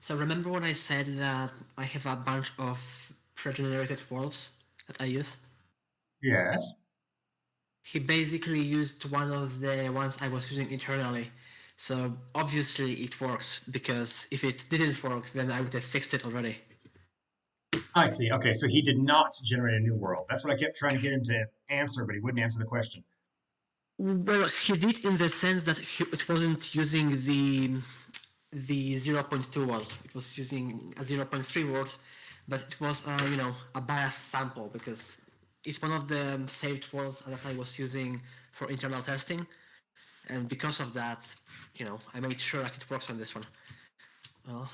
So remember when I said that I have a bunch of pre-generated worlds that I use? Yes. He basically used one of the ones I was using internally. So obviously it works, because if it didn't work, then I would have fixed it already. I see. Okay, so he did not generate a new world. That's what I kept trying to get him to answer, but he wouldn't answer the question. Well, he did in the sense that it wasn't using the 0.2 world. It was using a 0.3 world, but it was a biased sample, because it's one of the saved worlds that I was using for internal testing, and because of that, I made sure that it works on this one. Well,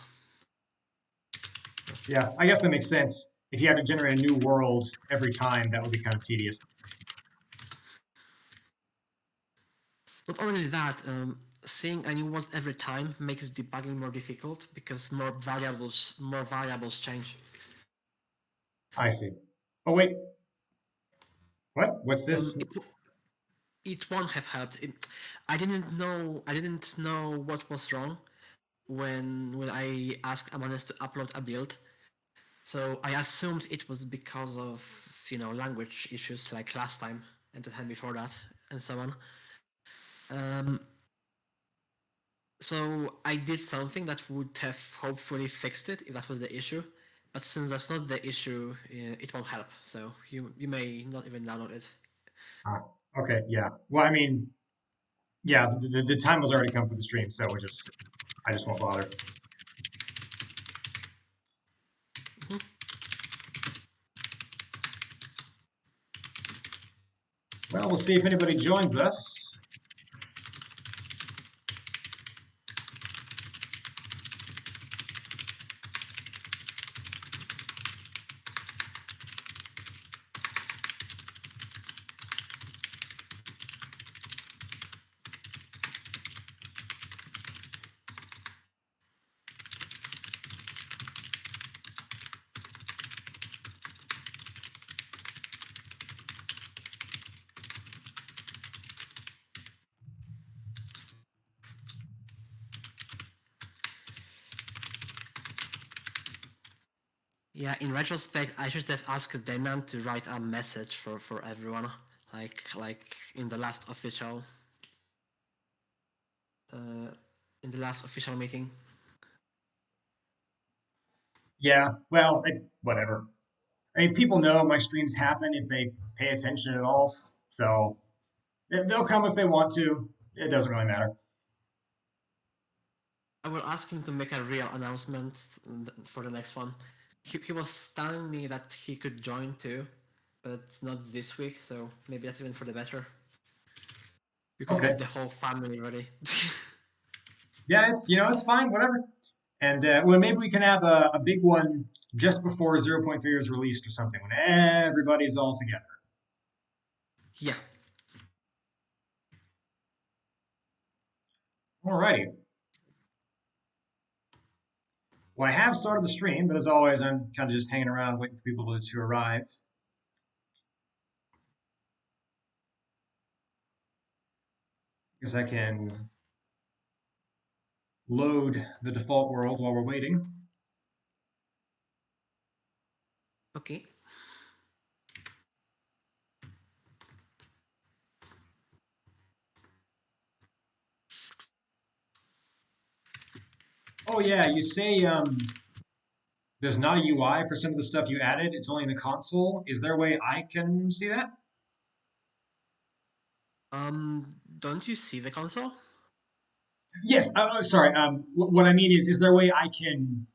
Yeah, I guess that makes sense. If you had to generate a new world every time, that would be kind of tedious. not only that, seeing a new world every time makes debugging more difficult, because more variables change. I see. Oh wait, what? What's Um, this? it, it won't have helped. I didn't know what was wrong when I asked Amanes to upload a build. So I assumed it was because of language issues like last time and the time before that and so on. Um, so I did something that would have hopefully fixed it if that was the issue. But since that's not the issue, it won't help. So you may not even download it. Ah, okay, yeah. Well, I mean, yeah, the time has already come for the stream, so I just won't bother. Mhm. Well, we'll see if anybody joins us. Yeah, in retrospect, I should have asked Damian to write a message for everyone, like uh, in the last official meeting. Yeah, well, whatever. I mean, people know my streams happen if they pay attention at all, so they'll come if they want to. It doesn't really matter. I will ask him to make a real announcement for the next one. He was telling me that he could join too, but not this week, so maybe that's even for the better. We could Okay. get the whole family ready. Yeah, it's fine, whatever. And well, maybe we can have a big one just before 0.3 is released or something when everybody's all together. Yeah. Alrighty. Well, I have started the stream, but as always, I'm kind of just hanging around waiting for people to arrive. Guess I can load the default world while we're waiting. Okay. Oh yeah, you say there's not a UI for some of the stuff you added. It's only in the console. Is there a way I can see that? Don't you see the console? Yes. Sorry. What I mean is there a way I can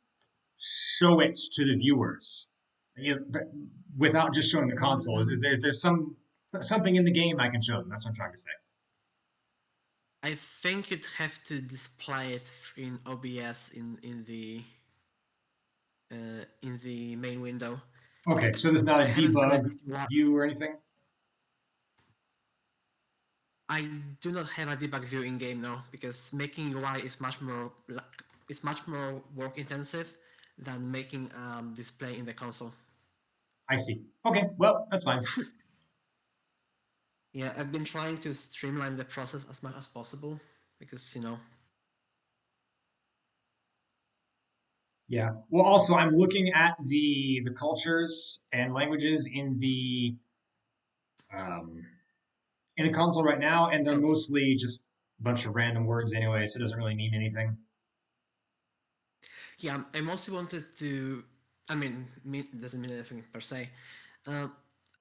show it to the viewers, but without just showing the console? Is there something in the game I can show them? That's what I'm trying to say. I think you'd have to display it in OBS in the main window. Okay, Like so there's not a I haven't met. debug view or anything. I do not have a debug view in game now, because making UI is much more work intensive than making display in the console. I see. Okay, well that's fine. Yeah, I've been trying to streamline the process as much as possible, because Yeah. Well, also I'm looking at the cultures and languages um, in the console right now, and they're Oh, mostly just a bunch of random words anyway, so it doesn't really mean anything. yeah. I mostly wanted to. I mean, it doesn't mean anything per se. Uh,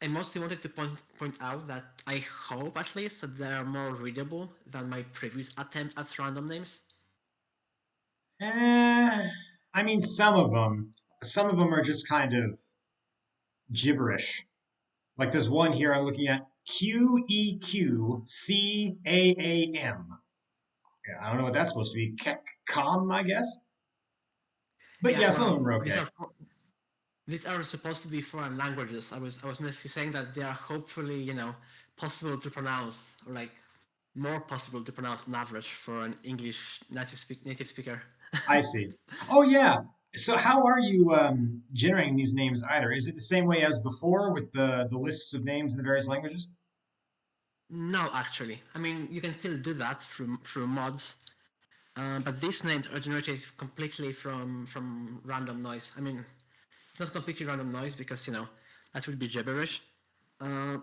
I mostly wanted to point out that I hope at least that they are more readable than my previous attempt at random names. I mean, some of them are just kind of gibberish. Like there's one here I'm looking at, QEQCAAM. Yeah, I don't know what that's supposed to be. Kekcom, I guess. But Yeah, yeah, some of well, them are okay. these are supposed to be foreign languages. I was mostly saying that they are hopefully possible to pronounce, or like more possible to pronounce on average for an English native speaker. I see. Oh yeah. So how are you generating these names either? Is it the same way as before with the lists of names in the various languages? No, actually, I mean you can still do that through mods, but these names are generated completely from random noise. I mean, it's not completely random noise because that would be gibberish, uh,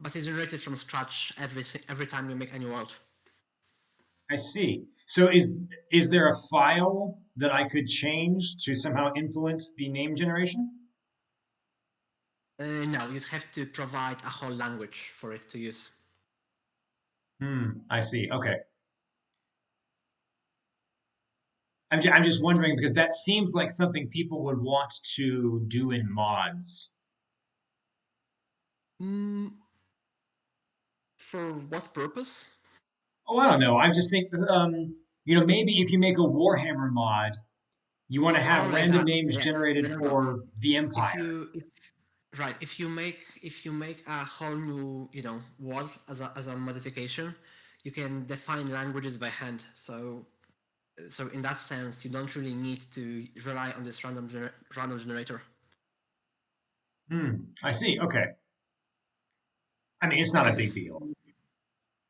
but it's generated from scratch every time you make a new word. I see. So is there a file that I could change to somehow influence the name generation? No, you'd have to provide a whole language for it to use. I see. Okay. I'm just wondering because that seems like something people would want to do in mods. Mm, for what purpose? Oh, I don't know. I just think, maybe if you make a Warhammer mod, you want to Oh, have like random that. names Yeah. generated No, no, no. for the If Empire. you if, right, if you make a whole new word as a modification, you can define languages by hand. So in that sense, you don't really need to rely on this random generator. I see. Okay. I mean, it's not a big Because deal.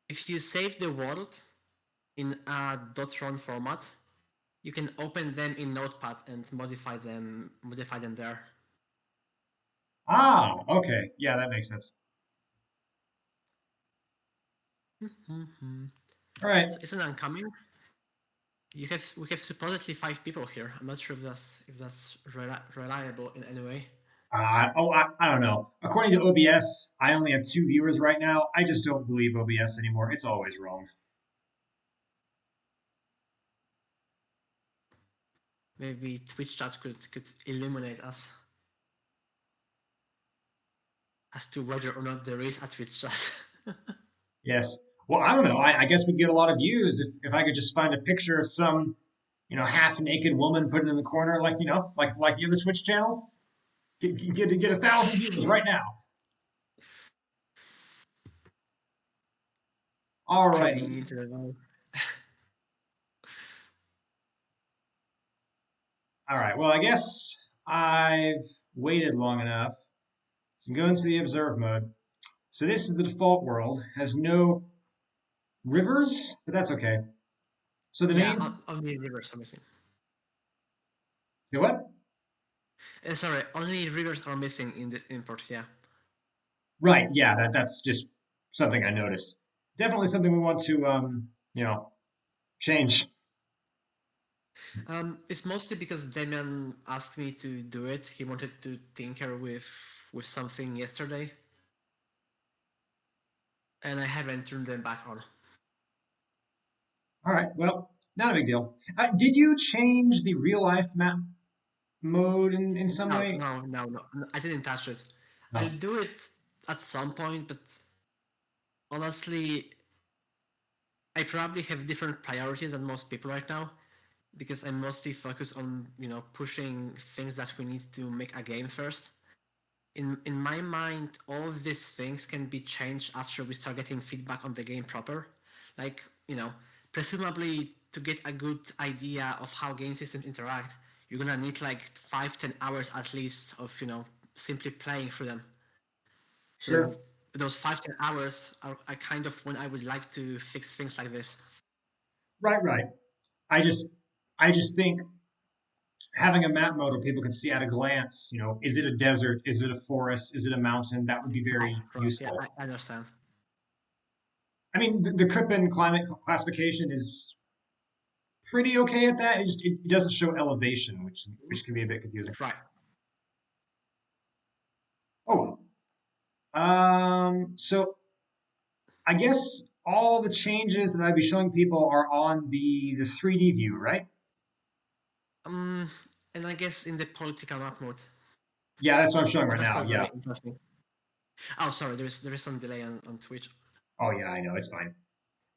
if you save the world in a .ron format, you can open them in Notepad and modify them there. Ah, okay. Yeah, that makes sense. All right. So isn't oncoming? We have supposedly 5 people here. I'm not sure if that's reliable in any way. I don't know. According to OBS, I only have 2 viewers right now. I just don't believe OBS anymore. It's always wrong. Maybe Twitch chat could illuminate us as to whether or not there is a Twitch chat. Yes. Well, I don't know. I guess we'd get a lot of views if I could just find a picture of some, half naked woman put it in the corner, like like the other Twitch channels. Get 1,000 views right now. All righty. Screaming into the wall. All right. Well, I guess I've waited long enough. You can go into the observe mode. So this is the default world. Has no rivers, but that's okay. So the Yeah, main. only rivers are missing. Say what? Sorry, only rivers are missing in this import. Yeah. Right. Yeah. That's just something I noticed. Definitely something we want to change. It's mostly because Damian asked me to do it. He wanted to tinker with something yesterday, and I haven't turned them back on. All right. Well, not a big deal. Did you change the real life map mode in some No, way? no, no, no. I didn't touch it. I'll No. do it at some point, but honestly, I probably have different priorities than most people right now because I'm mostly focused on pushing things that we need to make a game first. In my mind, all of these things can be changed after we start getting feedback on the game proper. Like, presumably to get a good idea of how game systems interact, you're gonna need like 5-10 hours at least of simply playing through them. So Sure. those 5-10 hours are kind of when I would like to fix things like this. Right. Right. I just I just think having a map mode where people can see at a glance, is it a desert? Is it a forest? Is it a mountain? That would be Right, very right. Yeah, useful. I understand. I mean, the Köppen climate classification is pretty okay at that. It doesn't show elevation, which can be a bit confusing. Right. Oh, so I guess all the changes that I'd be showing people are on the 3D view, right? Um, and I guess in the political map mode, Yeah, that's what I'm showing but right that's now. not Yeah. very interesting. Oh, sorry, there is some delay on Twitch. Oh, yeah, I know. It's fine.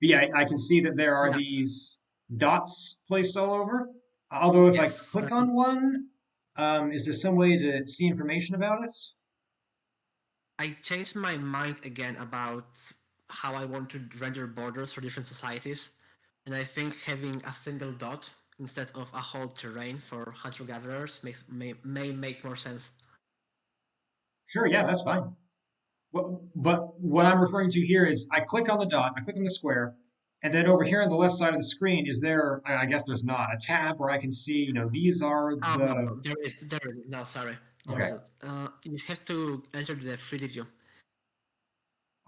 But yeah, I can see that there are Yeah. these dots placed all over. Although if I Yes. click on one, is there some way to see information about it? I changed my mind again about how I want to render borders for different societies, and I think having a single dot instead of a whole terrain for hunter-gatherers may make more sense. Sure, yeah, that's fine. But what I'm referring to here is I click on the dot, I click on the square, and then over here on the left side of the screen, is there, I guess there's not, a tab where I can see, these are No, the. no, there is, no, sorry, there Okay. isn't. You have to enter the 3D view.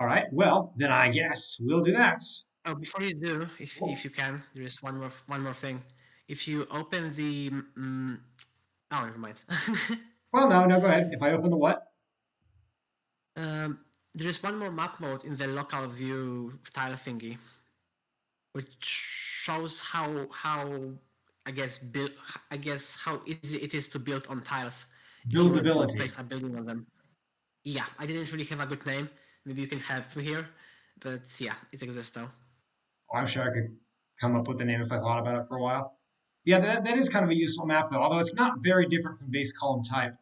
All right. Well, then I guess we'll do that. Oh, before you do, if Whoa. you can, there is one more thing. If you open the oh, never mind. Well, no, no, go ahead. If I open the what? um, there is one more map mode in the local view tile thingy, which shows how I guess how easy it is to build on tiles if you were to Buildability. place a building on them. Yeah, I didn't really have a good name. Maybe you can help me here, but yeah, it exists now. Oh, I'm sure I could come up with a name if I thought about it for a while. Yeah, that is kind of a useful map, though, although it's not very different from base column type.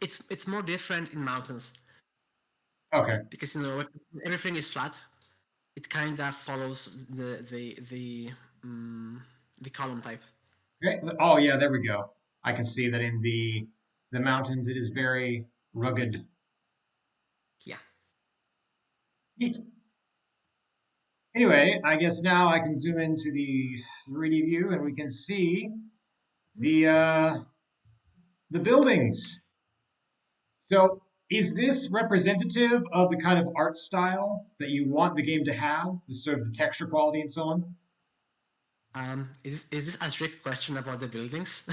It's more different in mountains Okay. because everything is flat. It kind of follows the column type. Okay. Oh, yeah, there we go. I can see that in the mountains, it is very rugged. Yeah. Neat. Anyway, I guess now I can zoom into the 3D view and we can see the buildings. So, is this representative of the kind of art style that you want the game to have, the sort of the texture quality and so on? Is this a trick question about the buildings?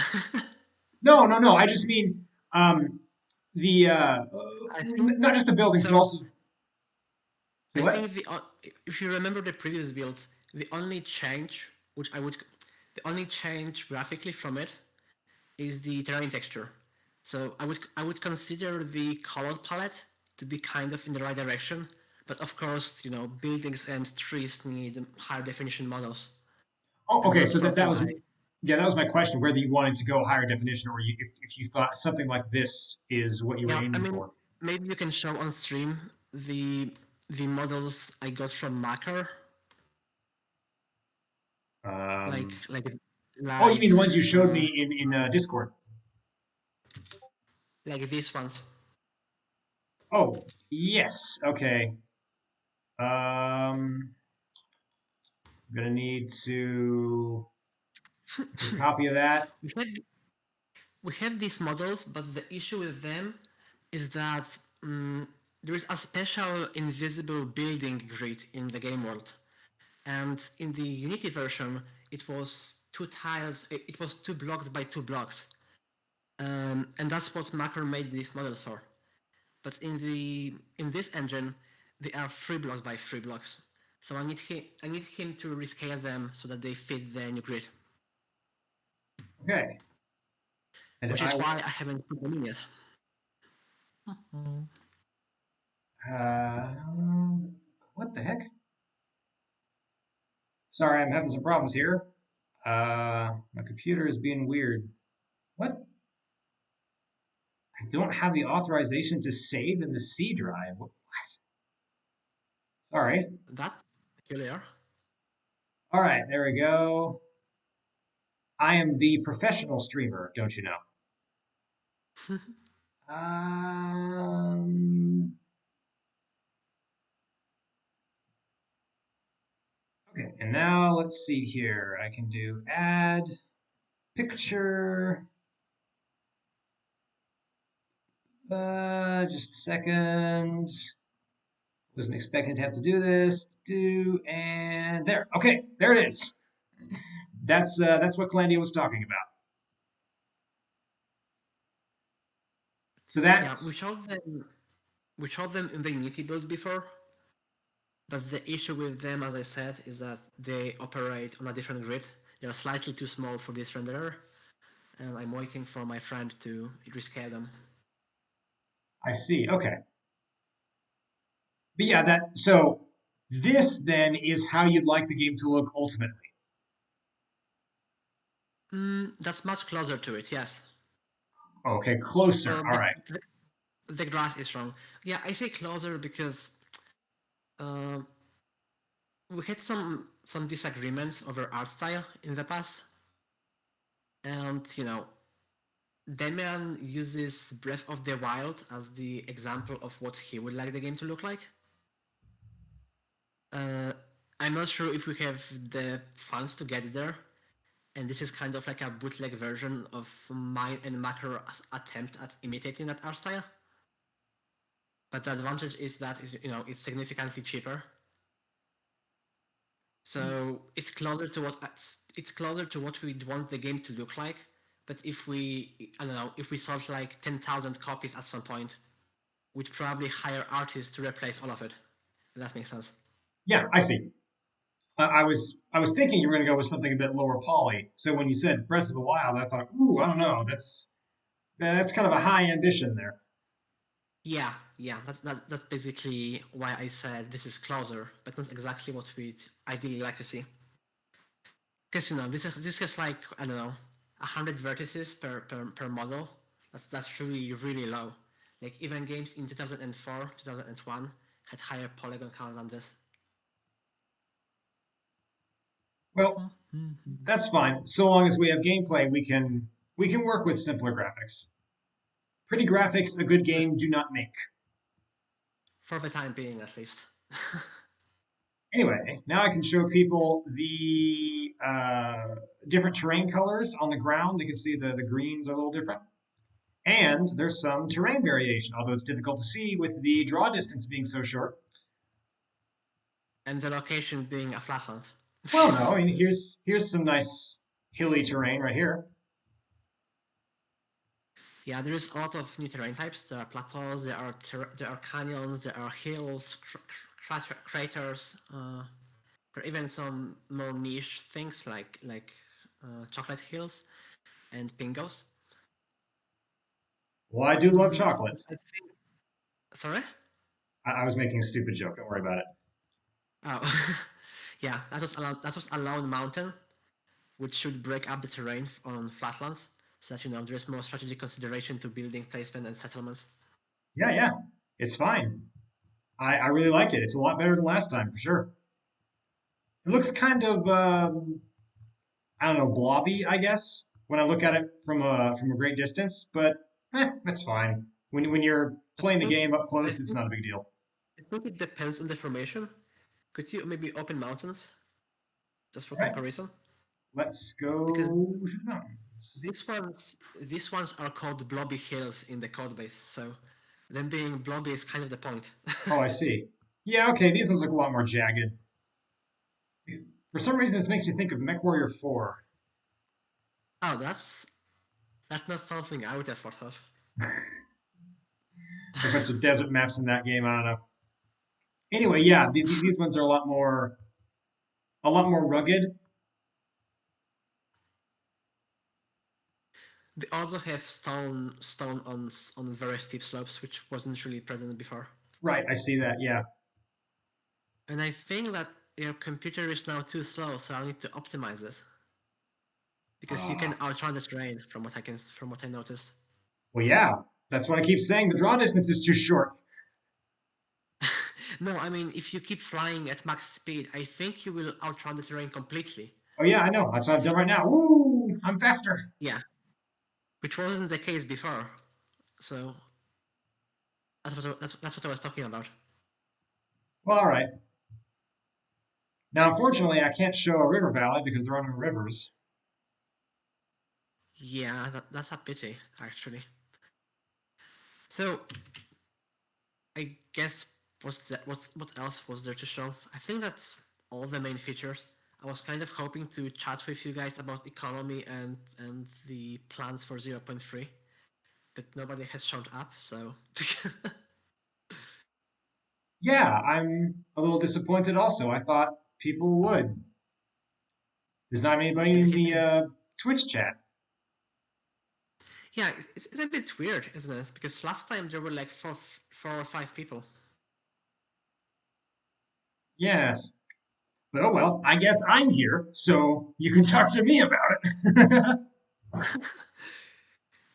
No, no, no. I just mean the I think not just the buildings, but so. also I what? think if you remember the previous build, the only change, which I would, the only change graphically from it is the terrain texture. So I would consider the color palette to be kind of in the right direction, but of course, buildings and trees need higher definition models, Oh, and okay. that's So sort that of was why. yeah, that was my question. Whether you wanted to go higher definition, or if you thought something like this is what you were Yeah, I aiming mean, for. maybe you can show on stream the models I got from Macker, like Um, like oh, you like mean the ones you showed uh, me in Discord? like these ones. Oh, yes. Okay. I'm gonna need to make a copy of that. We have we have these models, but the issue with them is that there is a special invisible building grid in the game world, and in the Unity version, it was two tiles. It was 2 blocks by 2 blocks, and that's what Macro made these models for. But in this engine, they are 3 blocks by 3 blocks. So I need him to rescale them so that they fit the new grid, Okay. And which I is why I haven't put them in yet. uh, what the heck? Sorry, I'm having some problems here. My computer is being weird. What? I don't have the authorization to save in the C drive. What? Sorry. That's peculiar. All right, there we go. I am the professional streamer, don't you know? Um. Okay, and now let's see here. I can do add picture. Just a second. Wasn't expecting to have to do this. Do and there. Okay, there it is. That's what Calandia was talking about. So Yeah, that's we showed them in the Unity build before, but the issue with them, as I said, is that they operate on a different grid. They're slightly too small for this renderer, and I'm waiting for my friend to rescale them. I see. Okay, but yeah, that so this then is how you'd like the game to look ultimately. That's much closer to it, yes. Okay, closer. So All right. the grass is wrong. Yeah, I say closer because uh, we had some disagreements over art style in the past, and Damian uses Breath of the Wild as the example of what he would like the game to look like. Uh, I'm not sure if we have the funds to get there, and this is kind of like a bootleg version of mine and Macro attempt at imitating that art style. But the advantage is that it's significantly cheaper. So it's closer to what we'd want the game to look like. But if we sold like 10,000 copies at some point, we'd probably hire artists to replace all of it. If that makes sense. Yeah, I see. I was thinking you were going to go with something a bit lower poly. So when you said Breath of the Wild, I thought, ooh, I don't know. That's kind of a high ambition there. Yeah. That's basically why I said this is closer, but not exactly what we'd ideally like to see. Because this is like I don't know, 100 vertices per model. That's really low. Like even games in 2004, 2001 had higher polygon counts than this. Well, that's fine. So long as we have gameplay, we can work with simpler graphics. Pretty graphics, a good game do not make. For the time being, at least. Anyway, now I can show people the different terrain colors on the ground. They can see the greens are a little different. And there's some terrain variation, although it's difficult to see with the draw distance being so short. And the location being a flatland. Well, no, I mean here's some nice hilly terrain right here. Yeah, there is a lot of new terrain types. There are plateaus, there are canyons, there are hills, craters. There are even some more niche things like chocolate hills and pingos. Well, I do love chocolate. I think. Sorry. I was making a stupid joke. Don't worry about it. Oh, yeah. That was a lone mountain, which should break up the terrain on flatlands, so that there is more strategic consideration to building placement and settlements. Yeah, yeah, it's fine. I really like it. It's a lot better than last time for sure. It looks kind of I don't know, blobby, I guess, when I look at it from a great distance. But that's fine. When you're I playing the think game up I close, it's think not a big deal. I think it depends on the formation. Could you maybe open mountains just for All right, comparison? let's Because go to the mountains. these ones are called blobby hills in the code base, so them being blobby is kind of the point. Oh, I see. Yeah, okay, these ones look a lot more jagged. For some reason, this makes me think of MechWarrior 4. Oh, that's not something I would have thought of. A bunch of desert maps in that game. I don't know. Anyway, yeah, these ones are a lot more rugged. They also have stone on very steep slopes, which wasn't really present before. Right, I see that. Yeah. And I think that your computer is now too slow, so I'll need to optimize it because you can Ah, outrun the terrain from what I noticed. well, yeah. That's what I keep saying. The draw distance is too short. No, I mean if you keep flying at max speed, I think you will outrun the terrain completely. Oh yeah, I know. That's what I've done right now. Woo! I'm faster. Yeah, which wasn't the case before. So that's what I was talking about. Well, all right. Now, unfortunately, I can't show a river valley because there are no rivers. Yeah, that's a pity, actually. So I guess what else was there to show? I think that's all the main features. I was kind of hoping to chat with you guys about economy and the plans for 0.3, but nobody has shown up, so Yeah, I'm a little disappointed also. I thought people would. There's not anybody yeah, in the Twitch chat. yeah, it's a bit weird, isn't it? Because last time there were like four or five people. Yes. But oh well, I guess I'm here, so you can talk to me about it.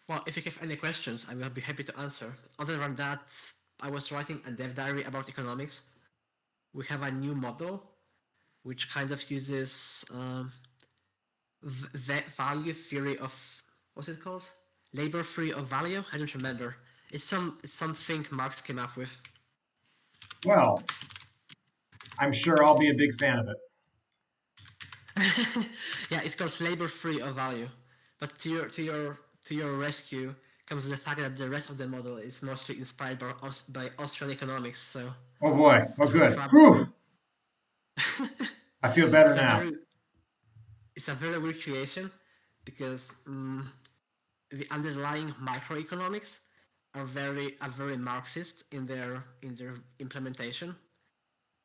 Well, if you have any questions, I will be happy to answer. Other than that, I was writing a dev diary about economics. We have a new model which kind of uses the value theory of what's it called? Labor theory of value. I don't remember. It's something Marx came up with. Well, I'm sure I'll be a big fan of it. Yeah, it's called labor theory of value. But to your rescue comes the fact that the rest of the model is mostly inspired by Austrian economics. So Oh boy. Oh it will good. probably Whew. I feel better it's a now. very it's a very weird creation because the underlying microeconomics are very Marxist in their implementation,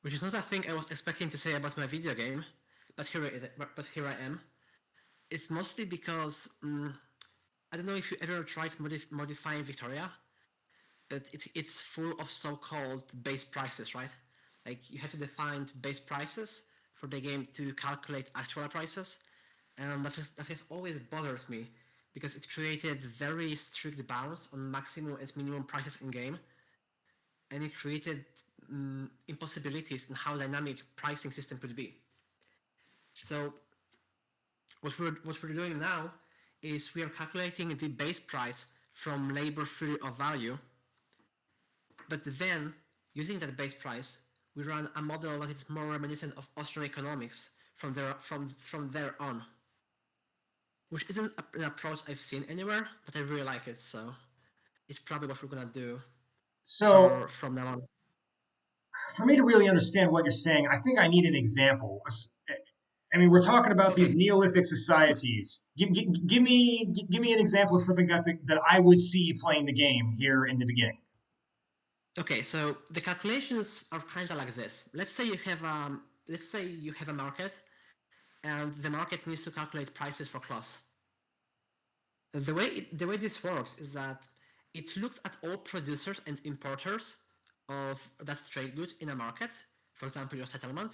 which is not a thing I was expecting to say about my video game, but here I am. It's mostly because I don't know if you ever tried modifying Victoria, but it's full of so-called base prices, right? Like you have to define base prices for the game to calculate actual prices, and that has always bothers me because it created very strict bounds on maximum and minimum prices in game, and it created impossibilities in how dynamic pricing system could be. So what we're doing now is we are calculating the base price from labor theory of value, but then using that base price, we run a model that is more reminiscent of Austrian economics from there on, which isn't an approach I've seen anywhere, but I really like it. So it's probably what we're gonna do So, from now on. for me to really understand what you're saying, I think I need an example. I mean, we're talking about these Okay, Neolithic societies. Give me an example of something that I would see playing the game here in the beginning. okay. So the calculations are kind of like this. Let's say you have a market, and the market needs to calculate prices for cloths. The way this works is that it looks at all producers and importers of that trade good in a market, for example, your settlement,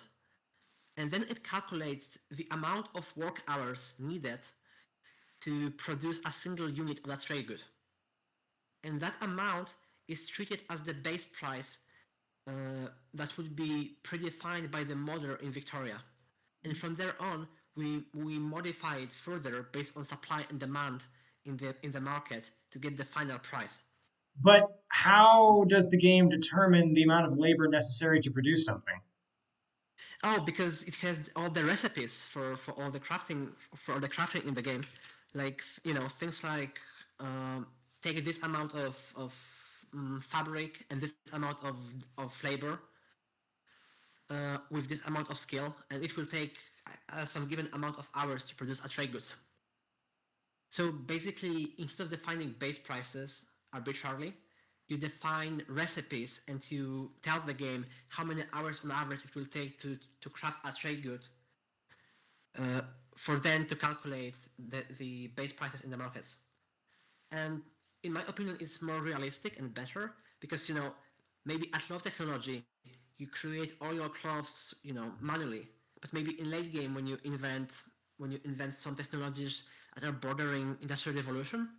and then it calculates the amount of work hours needed to produce a single unit of that trade good. And that amount is treated as the base price that would be predefined by the model in Victoria. And from there on, we modify it further based on supply and demand in the market to get the final price. But how does the game determine the amount of labor necessary to produce something? Oh, because it has all the recipes for all the crafting in the game, like things like take this amount of fabric and this amount of labor with this amount of skill, and it will take some given amount of hours to produce a trade goods. So basically, instead of defining base prices arbitrarily, you define recipes and you tell the game how many hours on average it will take to craft a trade good uh, for them to calculate the base prices in the markets. And in my opinion, it's more realistic and better because maybe at low technology you create all your cloths manually, but maybe in late game when you invent some technologies that are bordering industrial revolution,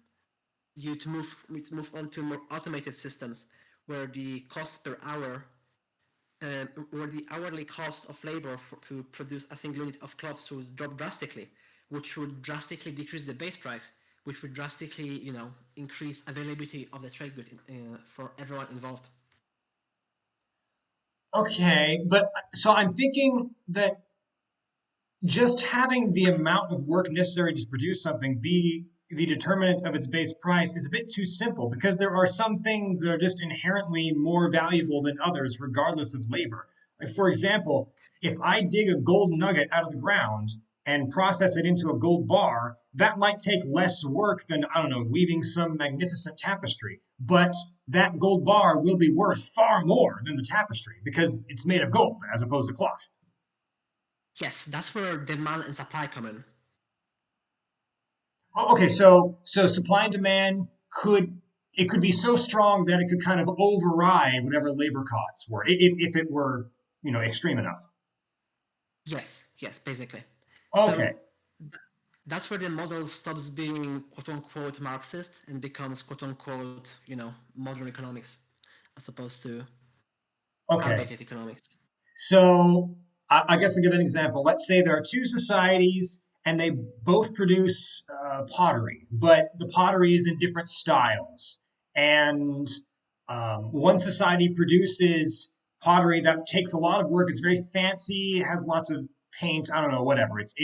you move on to more automated systems where the cost per hour where the hourly cost of labor to produce a single unit of cloths would drop drastically, which would drastically decrease the base price, which would drastically, increase availability of the trade good for everyone involved. Okay, but so I'm thinking that. just having the amount of work necessary to produce something be the determinant of its base price is a bit too simple because there are some things that are just inherently more valuable than others, regardless of labor. Like, for example, if I dig a gold nugget out of the ground and process it into a gold bar, that might take less work than, I don't know, weaving some magnificent tapestry. But that gold bar will be worth far more than the tapestry because it's made of gold as opposed to cloth. Yes, that's where demand and supply come in. Oh, okay, so supply and demand could it could be so strong that it could kind of override whatever labor costs were if it were extreme enough. Yes, basically. Okay, So that's where the model stops being quote unquote Marxist and becomes quote unquote, modern economics as opposed to okay. outdated economics. So I guess I'll give an example. Let's say there are two societies and they both produce pottery, but the pottery is in different styles. And one society produces pottery that takes a lot of work. It's very fancy, has lots of paint. I don't know, whatever. It's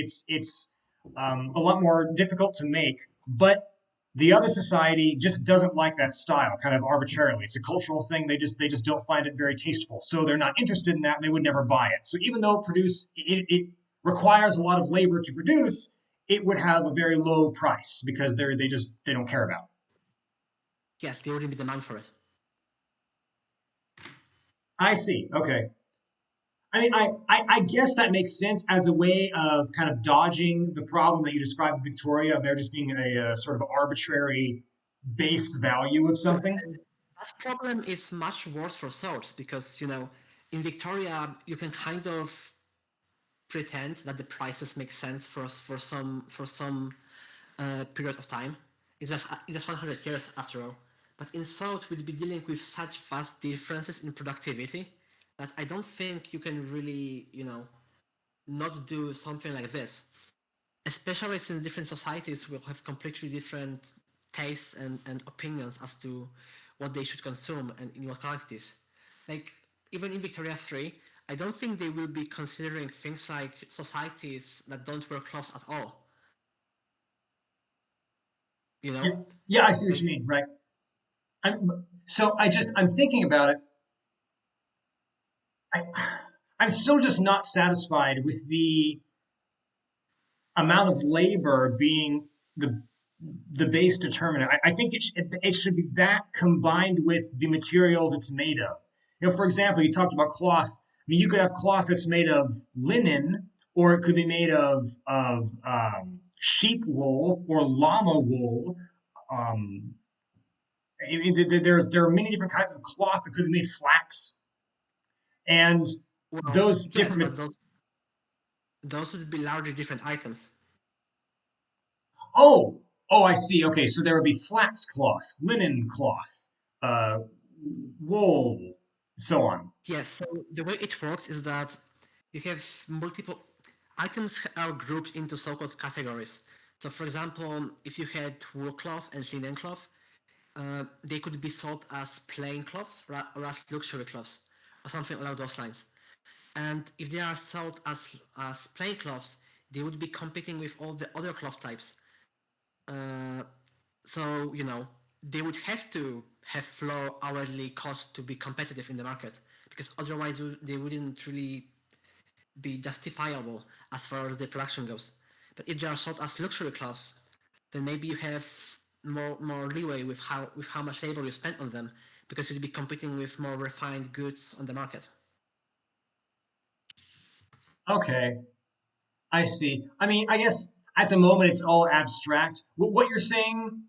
a lot more difficult to make, but the other society just doesn't like that style, kind of arbitrarily. It's a cultural thing. They just don't find it very tasteful, so they're not interested in that. And they would never buy it. So even though it requires a lot of labor to produce, it would have a very low price because they don't care about it. Yes, there wouldn't be demand for it. I see. Okay. I mean, I guess that makes sense as a way of kind of dodging the problem that you described with Victoria of there just being a sort of arbitrary base value of Yes, something. and that problem is much worse for swords because, in Victoria, you can kind of pretend that the prices make sense for some period of time. It's just 100 years after all. But in South, we'd be dealing with such vast differences in productivity that I don't think you can really, not do something like this. Especially since different societies will have completely different tastes and opinions as to what they should consume and in what quantities. Like, even in Victoria 3, I don't think they will be considering things like societies that don't wear clothes at all. You Yeah, know? yeah, I see what you Like, mean. Right. I'm thinking about it. I, I'm still just not satisfied with the amount of labor being the the base determinant. I think it should be that combined with the materials it's made of. For example, you talked about cloth. I mean, you could have cloth that's made of linen, or it could be made of sheep wool or llama wool. Um, there are many different kinds of cloth that could be made flax, and well, those yes, but different. those would be largely different items. Oh, oh, I see. Okay, so there would be flax cloth, linen cloth, uh, wool, so on. Yes, so the way it works is that you have multiple items are grouped into so-called categories. So, for example, if you had wool cloth and linen cloth, they could be sold as plain cloths or as luxury cloths or something along those lines. And if they are sold as plain cloths, they would be competing with all the other cloth types. Uh, so, they would have to have low hourly cost to be competitive in the market because otherwise they wouldn't really be justifiable as far as the production goes. But if they are sold as luxury clothes, then maybe you have more leeway with how much labor you spend on them because you'd be competing with more refined goods on the market. Okay, I see. I mean, I guess at the moment it's all abstract. What you're saying,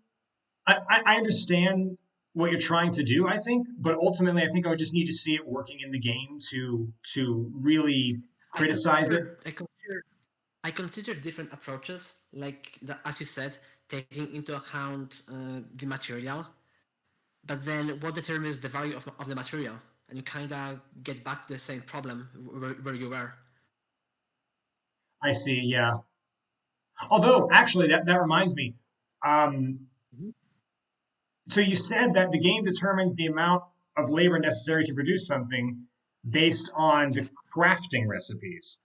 I understand what you're trying to do, I think, but ultimately I think I would just need to see it working in the game to really I criticize it. consider I consider I consider different approaches, like as you said, taking into account the material, but then what determines the value of the material, and you kind of get back to the same problem where you were. I see, yeah. Although, actually, that reminds me. Um, Mhm. so you said that the game determines the amount of labor necessary to produce something based on the Yes. crafting recipes.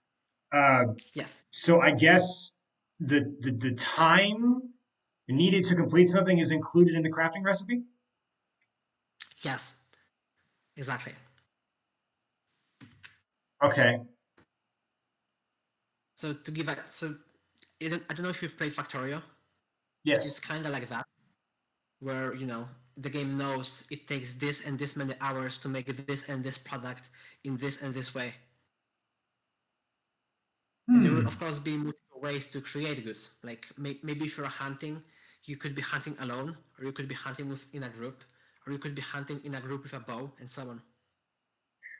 Uh, Yes, so I guess the time needed to complete something is included in the crafting recipe. yes, exactly. Okay. So to give a so I don't know if you've played Factorio, but it's Yes. kind of like that, where the game knows it takes this and this many hours to make this and this product in this and this way. And there will of Hmm. course be multiple ways to create goods. Like maybe if you're hunting, you could be hunting alone, or you could be hunting in a group, or you could be hunting in a group with a bow, and so on.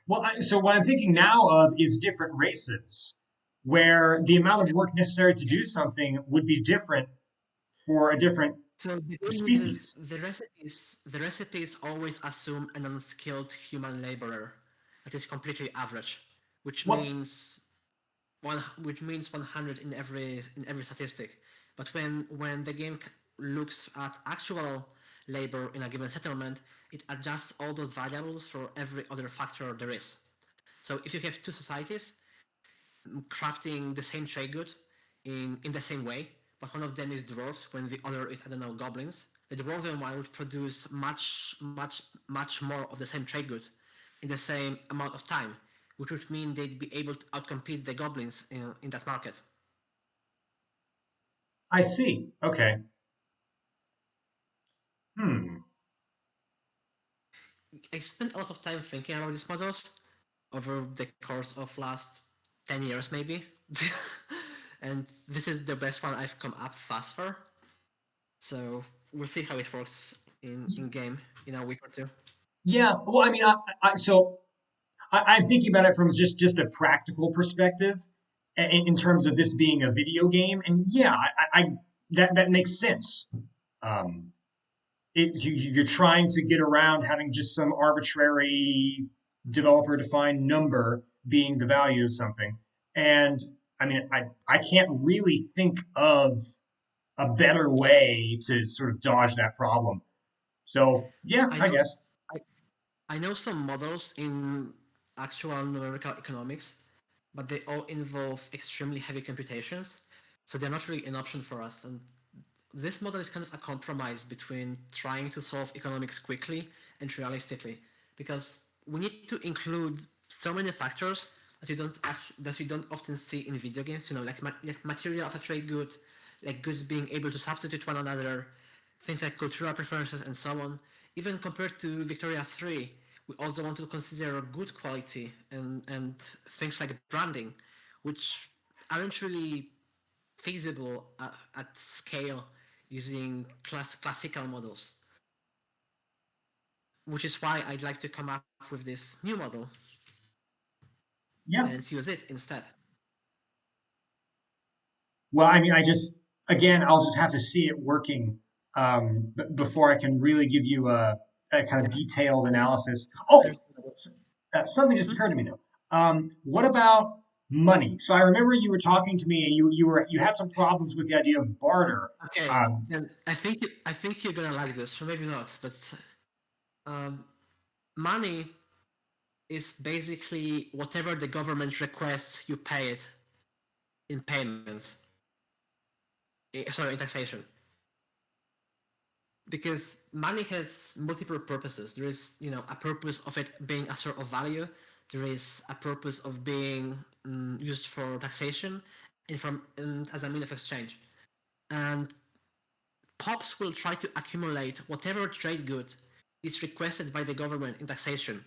Well, so what I'm thinking now of is different races, where the amount of Yeah. work necessary to do something would be different for a different So the game is species. the recipes always assume an unskilled human laborer that is completely average, which Well, means 100 in every statistic. But when the game looks at actual labor in a given settlement, it adjusts all those variables for every other factor there is. So if you have two societies crafting the same trade good in the same way, but one of them is dwarves when the other is, I don't know, goblins, the dwarven one would produce much more of the same trade good in the same amount of time, which would mean they'd be able to outcompete the goblins in that market. I see. Okay. Hmm. I spent a lot of time thinking about these models over the course of last 10 years maybe. And this is the best one I've come up fast for. So we'll see how it works in game in a week or two. Yeah. Well, I mean, so I'm thinking about it from just a practical perspective, in terms of this being a video game, and yeah, that makes sense. Um, you're trying to get around having just some arbitrary developer defined number being the value of something. And I mean, I can't really think of a better way to sort of dodge that problem. So yeah, I I know guess. I, I know some models in actual numerical economics, but they all involve extremely heavy computations, so they're not really an option for us. And this model is kind of a compromise between trying to solve economics quickly and realistically, because we need to include so many factors that you don't often see in video games. Like material of a trade good, like goods being able to substitute one another, things like cultural preferences and so on. Even compared to Victoria 3, we also want to consider good quality and things like branding, which aren't really feasible at scale using classical models, which is why I'd like to come up with this new model Yeah. and use it instead. Well, I mean, again, I'll just have to see it working, before I can really give you a kind of Yeah, detailed analysis. Oh, understandable. something just occurred to me though. What about money? So I remember you were talking to me, and you had some problems with the idea of barter. Okay, Um, then I think you're gonna like this, or maybe not. But um, money is basically whatever the government requests you pay it in payments. Sorry, in taxation. Because money has multiple purposes. There is, a purpose of it being a sort of value. There is a purpose of being used for taxation and as a mean of exchange. And pops will try to accumulate whatever trade good is requested by the government in taxation,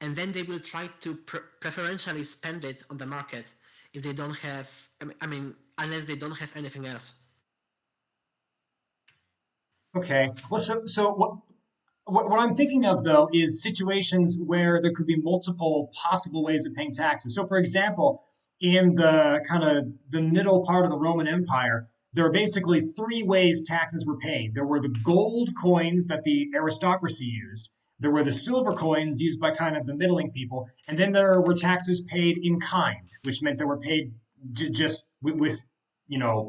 and then they will try to preferentially spend it on the market if they don't have. I mean, unless they don't have anything else. okay. Well, so what I'm thinking of though is situations where there could be multiple possible ways of paying taxes. So, for example, in the kind of the middle part of the Roman Empire, there were basically three ways taxes were paid. There were the gold coins that the aristocracy used. There were the silver coins used by kind of the middling people, and then there were taxes paid in kind, which meant they were paid just with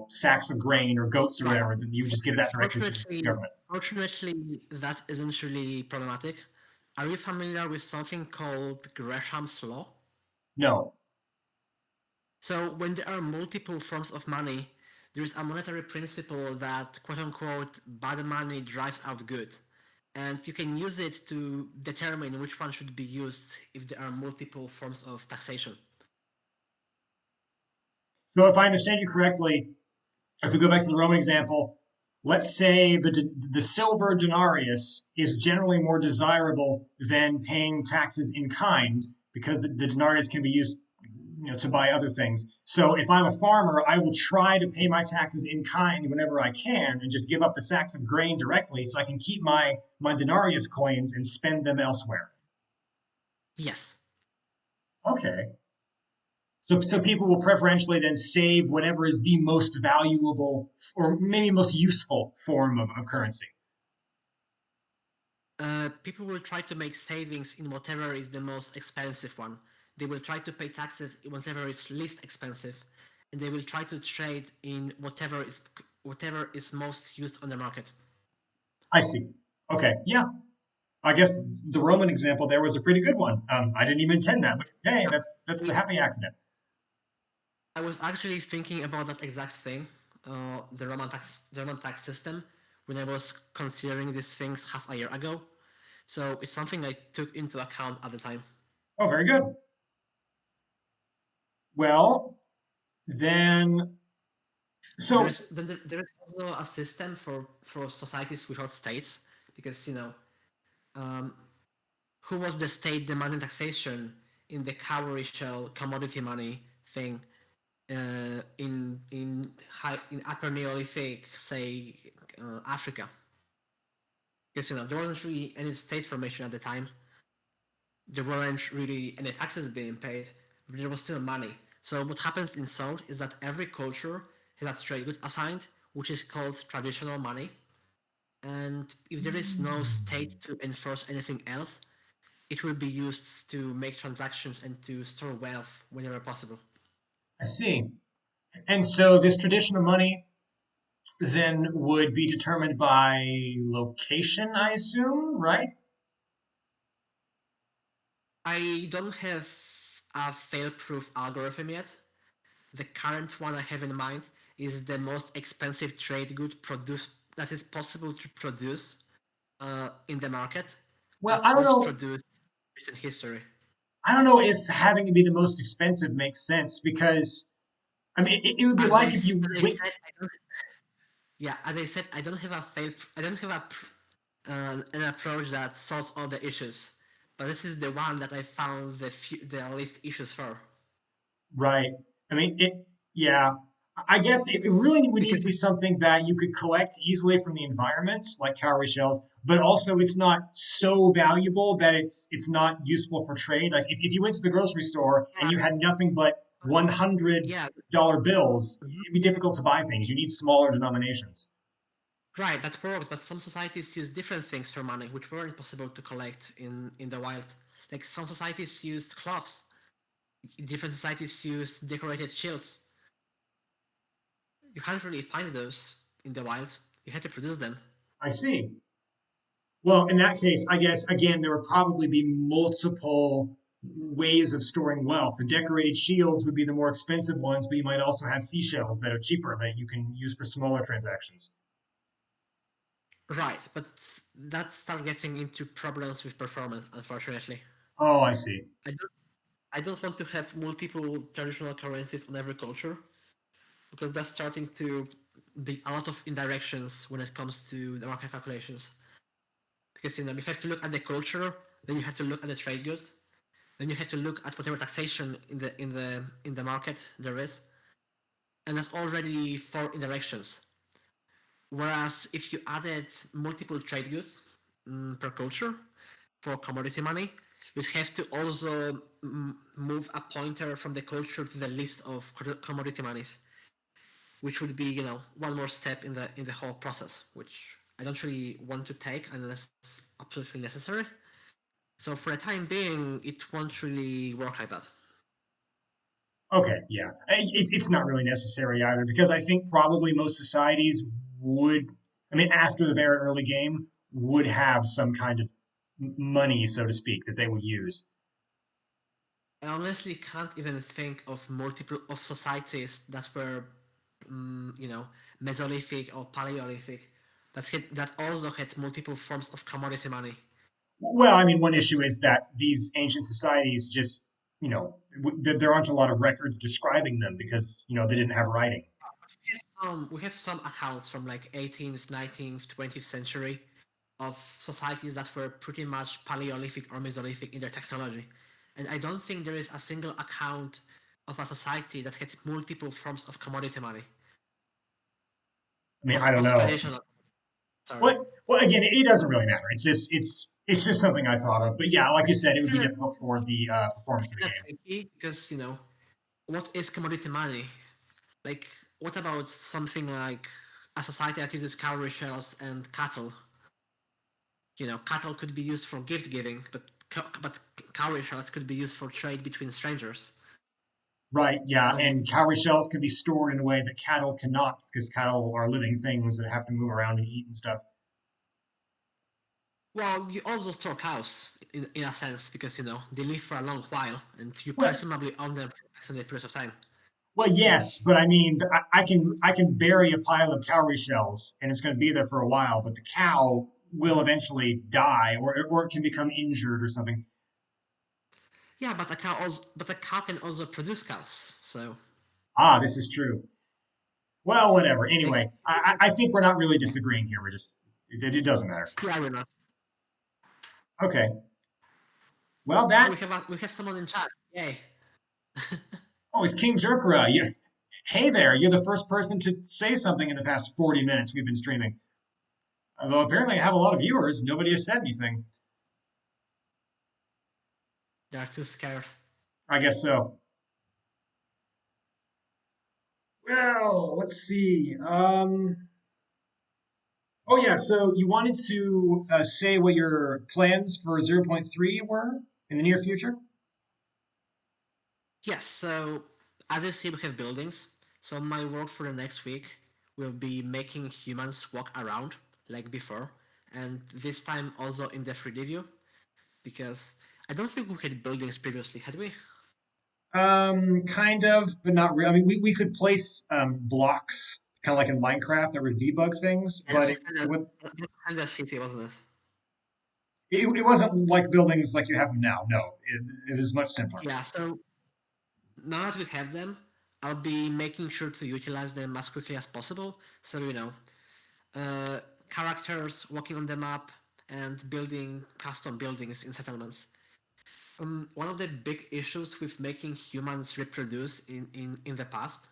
sacks of grain or goats or Right. whatever. That you would just give that directly to the Fortunately, government. fortunately, that isn't really problematic. Are you familiar with something called Gresham's law? No. So when there are multiple forms of money, there is a monetary principle that quote unquote bad money drives out good. And you can use it to determine which one should be used if there are multiple forms of taxation. So if I understand you correctly, if we go back to the Roman example, let's say the silver denarius is generally more desirable than paying taxes in kind because the denarius can be used to buy other things. So if I'm a farmer, I will try to pay my taxes in kind whenever I can and just give up the sacks of grain directly so I can keep my denarius coins and spend them elsewhere. Yes. Okay. So people will preferentially then save whatever is the most valuable or maybe most useful form of currency. People will try to make savings in whatever is the most expensive one. They will try to pay taxes in whatever is least expensive, and they will try to trade in whatever is most used on the market. I see. Okay, yeah. I guess the Roman example there was a pretty good one. I didn't even intend that, but hey, that's a I, happy accident. I was actually thinking about that exact thing, the Roman tax system, when I was considering these things half a year ago. So it's something I took into account at the time. Oh, very good. Well, then, so There is also a system for societies without states, because um, who was the state demanding taxation in the cowrie shell commodity money thing in upper Neolithic, say Africa, because there wasn't really any state formation at the time. There weren't really any taxes being paid, but there was still money. So what happens in South is that every culture has a trade good assigned, which is called traditional money. And if there is no state to enforce anything else, it will be used to make transactions and to store wealth whenever possible. I see. And so this traditional money then would be determined by location, I assume, right? I don't have a fail-proof algorithm yet. The current one I have in mind is the most expensive trade good produced that is possible to produce in the market Well, that was produced in recent history. I don't know if having it be the most expensive makes sense because I mean it would be As I, like if as you I wait. said, yeah, as I said, I don't have an approach that solves all the issues, but this is the one that I found the least issues for. Right. I mean, yeah. I guess it really would need Because to be something that you could collect easily from the environment, like cowrie shells, but also it's not so valuable that it's not useful for trade. Like if you went to the grocery store and you had nothing but yeah, $100 bills, mhm. it'd be difficult to buy things. You need smaller denominations. Right, that works, but some societies use different things for money, which weren't possible to collect in the wild. Like some societies used cloths, different societies used decorated shields. You can't really find those in the wild. You had to produce them. I see. Well, in that case, I guess again there would probably be multiple ways of storing wealth. The decorated shields would be the more expensive ones, but you might also have seashells that are cheaper that you can use for smaller transactions. Right, but that starts getting into problems with performance, unfortunately. Oh, I see. I don't, I don't want to have multiple traditional currencies on every culture because that's starting to be a lot of indirections when it comes to the market calculations. Because you have to look at the culture, then you have to look at the trade goods, then you have to look at whatever taxation in the market there is, and that's already four indirections. Whereas if you added multiple trade goods per culture for commodity money, you'd have to also move a pointer from the culture to the list of commodity monies, which would be one more step in the whole process, which I don't really want to take unless it's absolutely necessary. So for the time being, it won't really work like that. Okay, yeah. It's not really necessary either because I think probably most societies would, I mean, after the very early game, would have some kind of money, so to speak, that they would use. I honestly can't even think of multiple of societies that were, you know, Mesolithic or Paleolithic that also had multiple forms of commodity money. Well, I mean, one issue is that these ancient societies just, there aren't a lot of records describing them because, they didn't have writing. We have some accounts from like 18th, 19th, 20th century of societies that were pretty much Paleolithic or Mesolithic in their technology, and I don't think there is a single account of a society that had multiple forms of commodity money I mean, I of don't know. traditional. Sorry. Well, again, it doesn't really matter. It's just something I thought of. But yeah, like you said, it would be difficult for the performance of the That's game. tricky because what is commodity money? Like, what about something like a society that uses cowrie shells and cattle? Cattle could be used for gift giving, but cowrie shells could be used for trade between strangers. Right, yeah, Um, and cowrie shells can be stored in a way that cattle cannot, because cattle are living things that have to move around and eat and stuff. well, you also store cows in a sense because they live for a long while and you Well, presumably own them for extended periods of time. yes, but I mean, I can bury a pile of cowrie shells, and it's going to be there for a while, but the cow will eventually die, or it can become injured or something. Yeah, but a cow can also produce cows. So Ah, this is true. Well, whatever. like, Anyway, I think we're not really disagreeing here. We're just it doesn't matter. yeah, we're not. Okay. Well, Oh, that we have someone in chat. Yay! oh, it's King Jerkra. Hey there, you're the first person to say something in the past 40 minutes we've been streaming. Although apparently I have a lot of viewers, nobody has said anything. They are too scared. I guess so. Well, let's see. Oh yeah, so you wanted to say what your plans for zero point 0.3 were in the near future? Yes. So as you see, we have buildings. So my work for the next week will be making humans walk around like before, and this time also in the 3D view because I don't think we had buildings previously, had we? Kind of, but not really. I mean, we could place blocks, kind of like in Minecraft, that would debug things, Yeah, that but was kind of that was kind of shitty, wasn't it? it wasn't like buildings like you have them now. No, it was much simpler. Yeah. So now that we have them, I'll be making sure to utilize them as quickly as possible. So uh, characters walking on the map and building custom buildings in settlements. One of the big issues with making humans reproduce in the past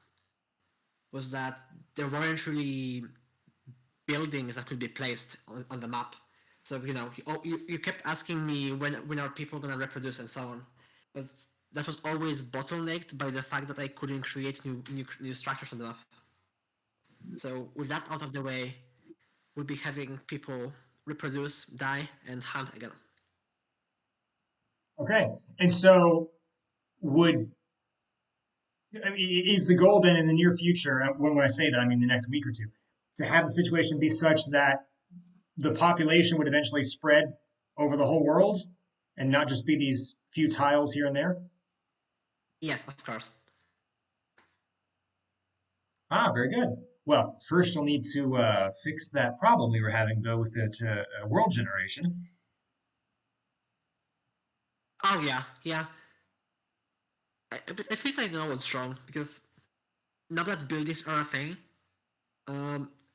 was that there weren't really buildings that could be placed on the map. So you kept asking me when are people gonna reproduce and so on, but that was always bottlenecked by the fact that I couldn't create new structures on the map. So with that out of the way, we'll be having people reproduce, die, and hunt again. Okay, and so would I mean, is the goal then in the near future? When I say that, I mean the next week or two, to have the situation be such that the population would eventually spread over the whole world, and not just be these few tiles here and there. Yes, of course. Ah, very good. Well, first you'll need to fix that problem we were having though with the world generation. Oh yeah, yeah. But I think I know what's wrong because now that buildings are a thing,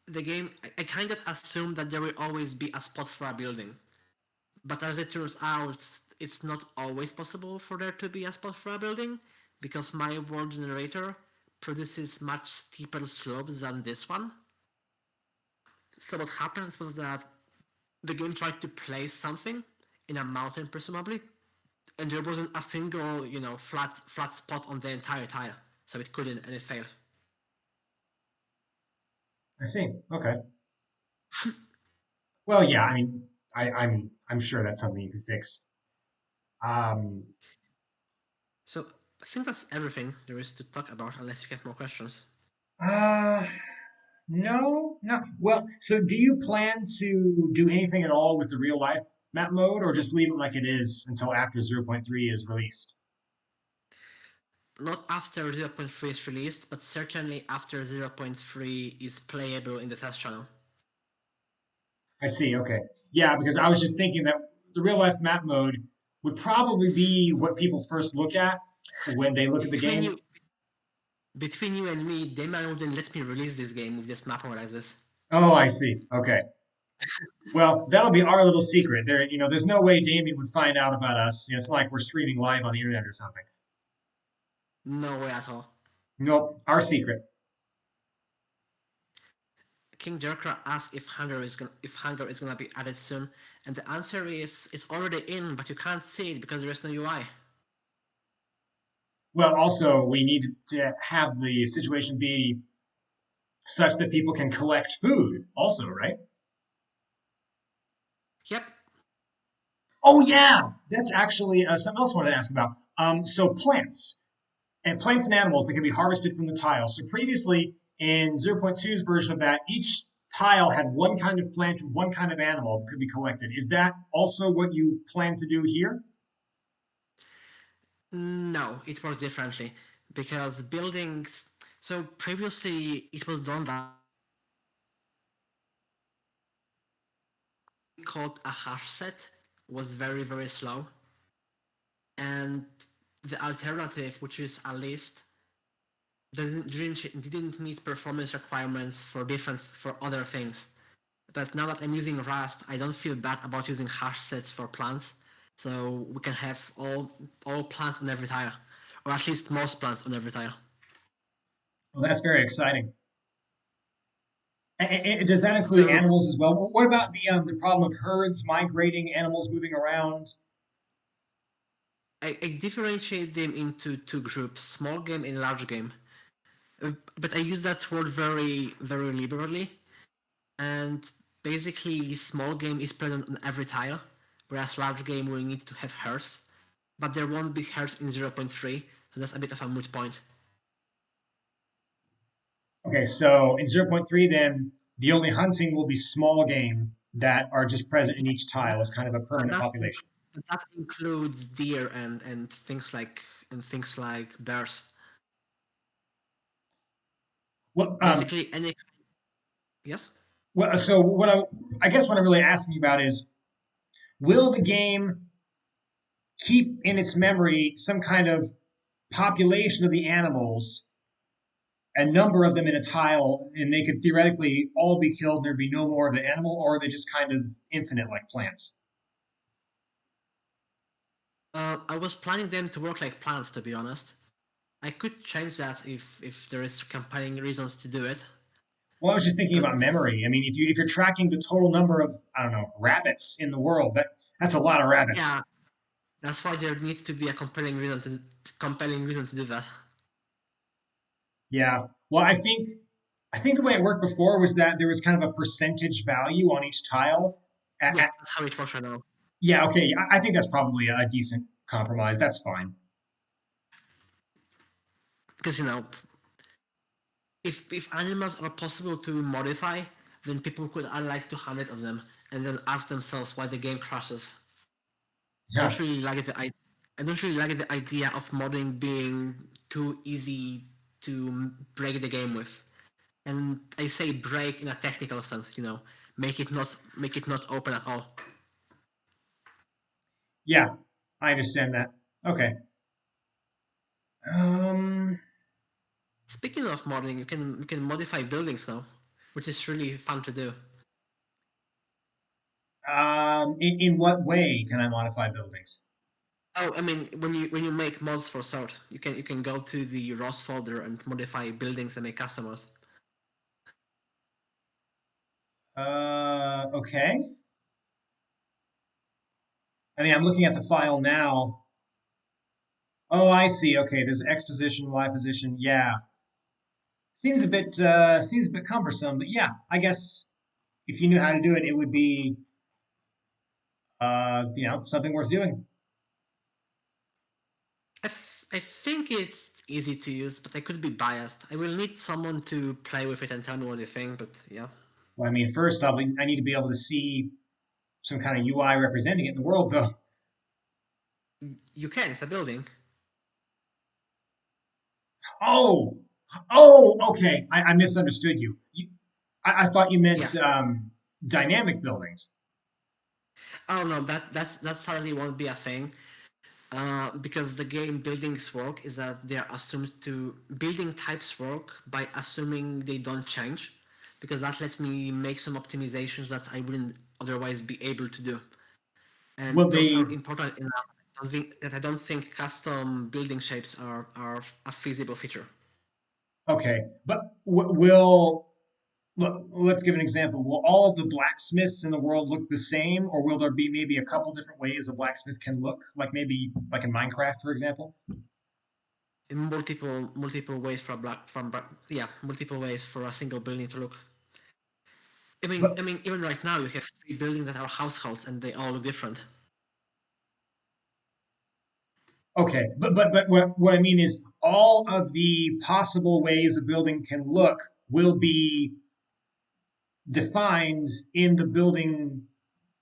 the game I kind of assumed that there will always be a spot for a building. But as it turns out, it's not always possible for there to be a spot for a building because my world generator produces much steeper slopes than this one. So what happened was that the game tried to place something in a mountain, presumably, and there wasn't a single, flat spot on the entire tile, so it couldn't, and it failed. I see. Okay. Well, yeah. I mean, I'm sure that's something you could fix. Um, So I think that's everything there is to talk about, unless you have more questions. uh, no, no. Well, so do you plan to do anything at all with the real life map mode, or just leave it like it is until after zero point 0.3 is released? Not after 0.3 is released, but certainly after 0.3 is playable in the test channel. I see. Okay. Yeah, because I was just thinking that the real life map mode would probably be what people first look at when they look at the Between game. you, between you and me, they might wouldn't let me release this game with this map mode like this. Oh, I see. Okay. Well, that'll be our little secret. There's no way Damien would find out about us. It's not like we're streaming live on the internet or something. No way at all. Nope, our secret. King Jerkra asked if hunger is gonna be added soon, and the answer is it's already in, but you can't see it because there is no UI. Well, also, we need to have the situation be such that people can collect food, also, right? Yep. Oh, yeah, that's actually something else I wanted to ask about. So plants and animals that can be harvested from the tile. So previously in 0.2's version of that, each tile had one kind of plant and one kind of animal that could be collected. Is that also what you plan to do here? No, it works differently because buildings. So previously it was done that called a hash set was very slow, and the alternative, which is a list, didn't meet performance requirements for other things. But now that I'm using Rust, I don't feel bad about using hash sets for plants. So we can have all plants on every tile, or at least most plants on every tile. Well, that's very exciting. Does that include So animals as well? What about the problem of herds migrating, animals moving around? I differentiate them into two groups: small game and large game. But I use that word very liberally. And basically, small game is present on every tile, whereas large game will need to have herds. But there won't be herds in 0.3, so that's a bit of a moot point. Okay, so in 0.3, then the only hunting will be small game that are just present in each tile as kind of a But permanent population. that includes deer and things like bears. Well, Basically, any yes. so I guess what I'm really asking about is, will the game keep in its memory some kind of population of the animals, a number of them in a tile, and they could theoretically all be killed and there'd be no more of the animal, or are they just kind of infinite like plants? I was planning them to work like plants, to be honest. I could change that if there is compelling reasons to do it. Well, I was just thinking But about memory. I mean, if you're tracking the total number of, I don't know, rabbits in the world, that's a lot of rabbits. yeah, that's why there needs to be a compelling reason to do that. Yeah. Well, I think the way it worked before was that there was kind of a percentage value on each tile. Yeah, that's how it works right now. Yeah. Okay. I think that's probably a decent compromise. That's fine. Because if animals are possible to modify, then people could add like 200 of them and then ask themselves why the game crashes. I Yeah. don't really like I don't really like the idea of modding being too easy to break the game with. And I say break in a technical sense, make it not open at all. Yeah. I understand that. Okay. Um. Speaking of modding, you can modify buildings now, which is really fun to do. In what way can I modify buildings? Oh, I mean, when you make mods for Sort, you can go to the ROS folder and modify buildings and make customers. Okay. I mean, I'm looking at the file now. Oh, I see. Okay, there's X position, Y position. Yeah, seems a bit cumbersome, but yeah, I guess if you knew how to do it, it would be something worth doing. I think it's easy to use, but I could be biased. I will need someone to play with it and tell me what they think. But yeah, Well, I mean, first I need to be able to see some kind of UI representing it in the world, though. you can. It's a building. Oh, oh, okay. I misunderstood you. I thought you meant Yeah. dynamic buildings. Oh no, that sadly won't be a thing. Because the game buildings work is that they are assumed to building types work by assuming they don't change, because that lets me make some optimizations that I wouldn't otherwise be able to do, and Will those are they? important enough. I don't think custom building shapes are a feasible feature. Okay, but will look? Let's give an example. Will all of the blacksmiths in the world look the same, or will there be maybe a couple different ways a blacksmith can look? Like maybe like in Minecraft, for example. In multiple ways for a black from yeah, multiple ways for a single building to look. But Even right now you have three buildings that are households and they all look different. okay, but what I mean is all of the possible ways a building can look will be defined in the building,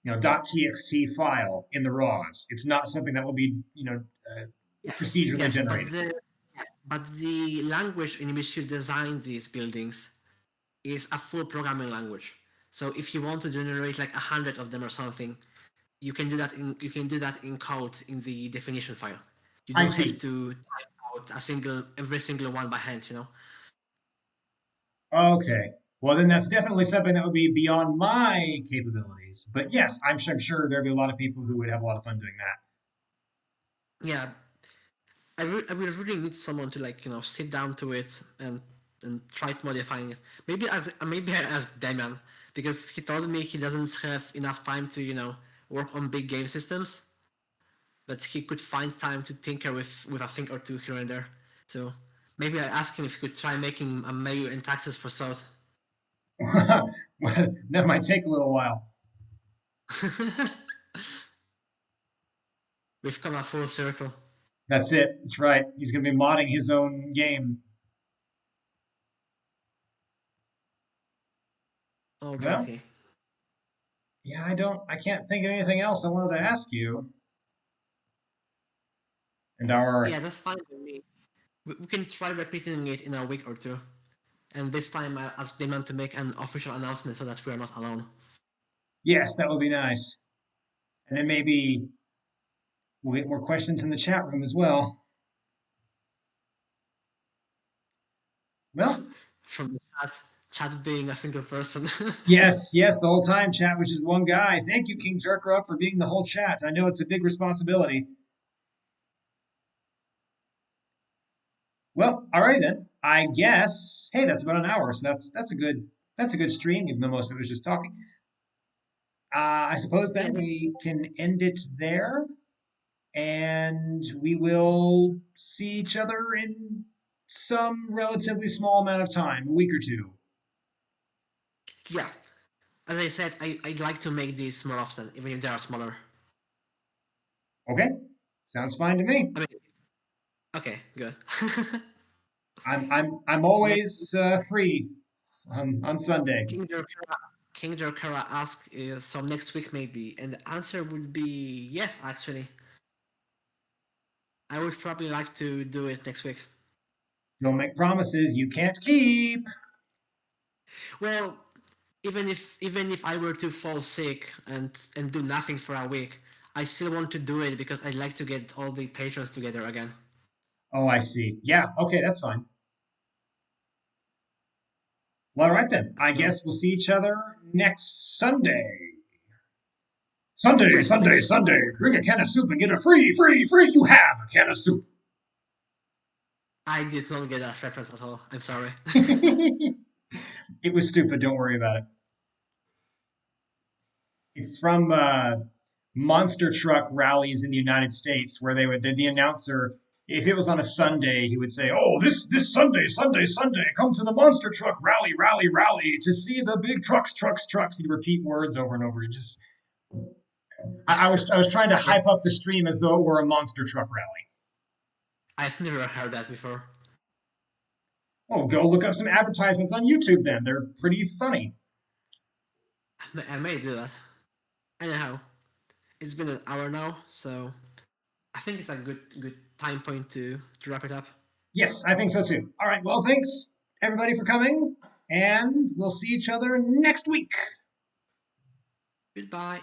.txt file in the raws. It's not something that will be, procedurally Yes, generated. but the language in which you design these buildings is a full programming language. So if you want to generate like 100 of them or something, you can do that in code in the definition file. You I don't have see. to type out every single one by hand, you know. Okay. Well, then that's definitely something that would be beyond my capabilities. But yes, I'm sure there'd be a lot of people who would have a lot of fun doing that. Yeah, I will really need someone to like sit down to it and try modifying it. Maybe I ask Damian because he told me he doesn't have enough time to work on big game systems, but he could find time to tinker with a thing or two here and there. So maybe I ask him if he could try making a mail and taxes for South. Well, that might take a little while. We've come a full circle. That's it. That's right. He's going to be modding his own game. Well, Alrighty. yeah, I can't think of anything else I wanted to ask you. And Yeah, our, that's fine with me. We can try repeating it in a week or two. And this time I ask Damon to make an official announcement so that we are not alone. yes, that would be nice. And then maybe we'll get more questions in the chat room as well. Well, From the chat being a single person. yes, yes, the whole time chat was just one guy. Thank you, King Jerkra, for being the whole chat. I know it's a big responsibility. Well, all right then. I guess. Hey, that's about an hour, so that's a good stream, even though most of it was just talking. I suppose Yeah, then we can end it there, and we will see each other in some relatively small amount of time, a week or two. yeah. As I said, I'd like to make these more often, even if they are smaller. Okay, sounds fine to me. I mean, okay, good. I'm Next, always free on Sunday. King Dorkara, King Dorkara asked, so next week maybe, and the answer would be yes, actually. I would probably like to do it next week. Don't make promises you can't keep. Well, even if I were to fall sick and do nothing for a week, I still want to do it because I'd like to get all the patrons together again. Oh, I see. Yeah, okay, that's fine. Well, all right then. I So guess we'll see each other next Sunday. Sunday, yes, Sunday, next. Sunday. Bring a can of soup and get a free, free, free. You have a can of soup. I did not get that reference at all. I'm sorry. It was stupid. Don't worry about it. It's from monster truck rallies in the United States where the announcer, if it was on a Sunday, he would say, "Oh, this Sunday, Sunday, Sunday, come to the monster truck rally, rally, rally to see the big trucks, trucks, trucks." He'd repeat words over and over. He just I was trying to Yeah, hype up the stream as though it were a monster truck rally. I've never heard that before. Well, go look up some advertisements on YouTube then. They're pretty funny. I may do that. Anyhow, it's been an hour now, so I think it's a good time point to wrap it up. Yes, I think so too. All right. Well, thanks everybody for coming, and we'll see each other next week. Goodbye.